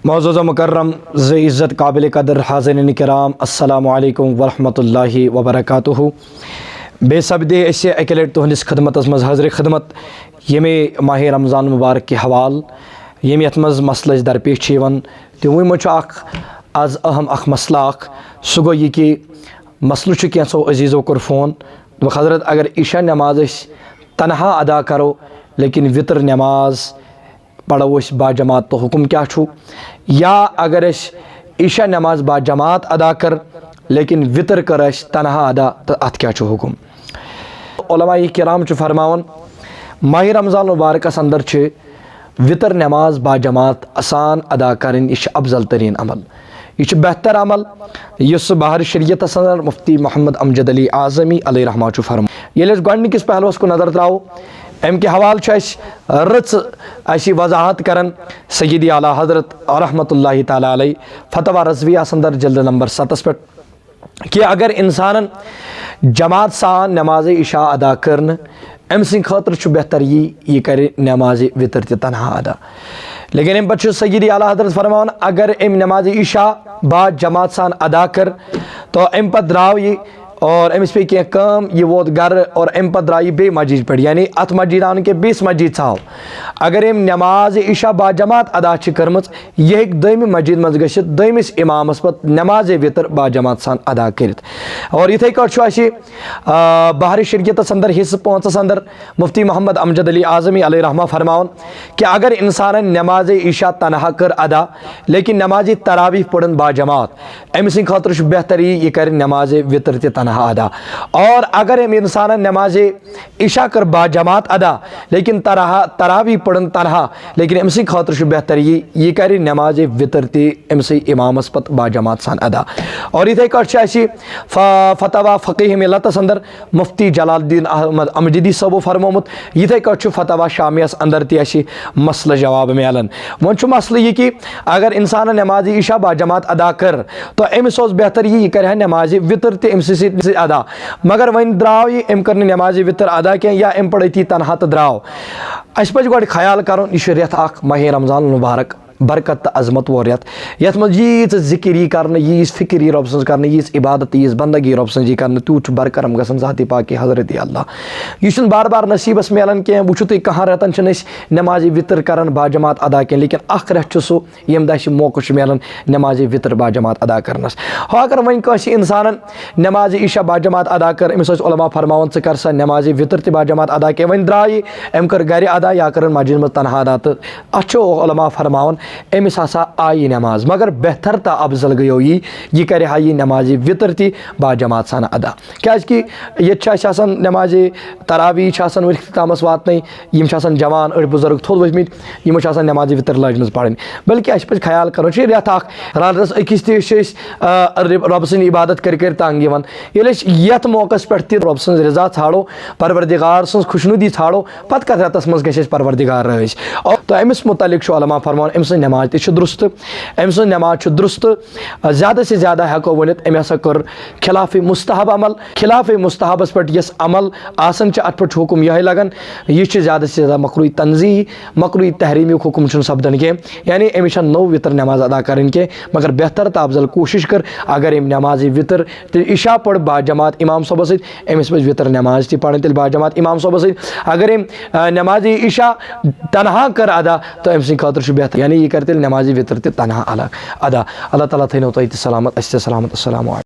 मौजूद मुकर्रम ज़ इज़्ज़त काबिल कदर हाज़िरीन किराम अस्सलामु अलैकुम वरहमतुल्लाहि वबरकातुहु। बेसब्दे ऐसे अके लट तुहंदिस खदमतस मज हाज़िर खदमत येमे माह रमज़ान मुबारक के हवाल येम यथ मज मसलस दरपेश तमो मज आज अहम अख मसला सह गो यह कि मसल कैंसो अजीज़ों कोर फ़ोन हज़रत अगर ईशा नमाज तनहा अदा करो लेकिन वितर नमाज पढ़ो बाजमात तो हुक्म क्या छू, या अगर ईशा नमाज बाजमात अदा कर लेकिन वितर कर तनहा अदा तो अत क्या छू हुक्म। उलमाए किराम फरमावन माह रमज़ान मुबारकस अंदर वितर नमाज बाजमात आसान अदा करें यह अफजल तरीन अमल, यह बेहतर अमल इस बाहर शरीयत अंदर मुफ्ती मोहम्मद अमजद अली आज़मी अलैहि रहमा फरमा। ये गोडनिकिस पहलुस को नज़र त्राव अम के हवाल रच वजाहत करन सय्यदी आला हज़रत रहमतुल्लाहि ताला अलैहि फतवा रज़विया अंदर जल्द नंबर 7 पे कि अगर इंसान जमात सान नमाज इशा अदा करन अम सं खतर बेहतर यह कर नमाज वितर ते तनहा अदा। लेकिन अम पे सय्यदी आला हज़रत फरमान अगर अम नमाज इशा बा जमात सान अदा कर तो अम पे द्राव ये और अमिस पे क्या कम यह वोत घर और अम पे द्राई बे मस्जिद पे, यानी अत मस्जिद आन के बेस मस्जिद छाव अगर अम नमाज इशा बाजमात अदा कर्म यह दम मस्जिद मज ग दमिस इमामस पे नमाज वितर बाजमात सान अदा कर। और इथे कट बाहर शरीयत अंदर हिस्स 5 अंदर मुफ्ती मोहम्मद अमजद अली आज़मी अलैहि रहमा फरमावन कि अगर इंसान नमाज इशा तनहा कर अदा लेकिन नमाज तरावी पढ़न बाजमात अमिस खतर बेहतर यह कर नमाज वितर ते तनहा अदा। और अगर हम इंसान नमाज इशा कर बाजमात अदा लेकिन तरावी पढ़न तनहा लेकिन अम खतर बेहतर यह कर नमाज वितर ते अमस इमामस पत बाजमात सान अदा। और इथे कट फतवा फ़क़ीह मिल्लतस अंदर मुफ्ती जलालुद्दीन अहमद अमजदी सबो फरमोमुत इथे कट फतवा शामियस अंदर ते मसल जवाब मिलान। वन मसल यह कि अगर इंसान नमाज इशा बाजमात अदा कर तो अमिस बेहतर यह कर नमाज वितर ते अमस अदा, मगर वन द्राव यह अम कर नमाज वितर अदा क्या या अम पढ़ी तनहा तो द्राव अस पे गो ख्याल कर यह रेत माह रमज़ान मुबारक बरकत अजमत वो रेत यथ मज यीज जिक्र कर यीज फिक्र रब सज कर यीज इबादत यीज बंदगी रब सज कर तूत बरकरम गसन ज़ात पाक हज़रत अल्लाह यह बार बार नसीबस मिलान क्या वो कह रेतन नमाज वितर कर बाजमात अदा क्या, लेकिन अख रेत सह यम दह मौका मिलान नमाज वितर बाजमात अदा करनस। अगर वन इंसान नमाज इशा बाजमात अदा कर अमिस उलमा फरमावन च कर सा नमाज वितर ते बाजमात अदा क्या वन द्राय अम कर गर अदा या कर मस्जिद में तनहा अदा तो अच्छो उलमा फरमावन अमिस हसा आई नमाज, मगर बेहतर ता अफजल गयो यह कर यह नमाज वितर ती बाजमात सान अदा क्या कि ये नमाज तरावी वरख्तामस वातन यम जवान अड़ बुजुर्ग थोद वथमित यमो नमाज वितर लाजम पढ़, बल्कि अस पे ख्याल कर रेत रातस अकिस रब सं इबादत कर तंग ये मौका पे रब सं रजा ाड़ो परवरदिगार सं खुशनुदी ाड़ो पत कत रेतस मज गस परवरदिगार रज। तो अमिस मुतलिक उलमा फरमान अम सं नमाज ते दुरुस्त अम सं नमाज दुरुस्त ज़्यादा से ज़्यादा हेको वनित अम हसा कर खिलाफ मुस्तहब अमल खिलाफ मुस्तहबस पे यस अमल आसन अत पे हुक्म यह लगन यह ज़्यादा से ज़्यादा मकरूह तंज़ीह मकरूह तहरीमी हुक्म सपदन के, यानी अमिश नौ वितर नमाज अदा करें के, मगर बेहतर तो अफजल कोशिश कर अगर अम नमाज वितर इशा पढ़ बाजमात इमाम सोब अमिस पे वितर नमाज ती पढ़ तेल बाजमात इमाम सोब अगर अम नमाज इशा तनहा कर अदा तो अम खतर बेहतर यानी यह कर नमाज वितर ते तनहा अदा। अल्लाह ताला थो सलामत सलामत। अस्सलामु अलैकुम।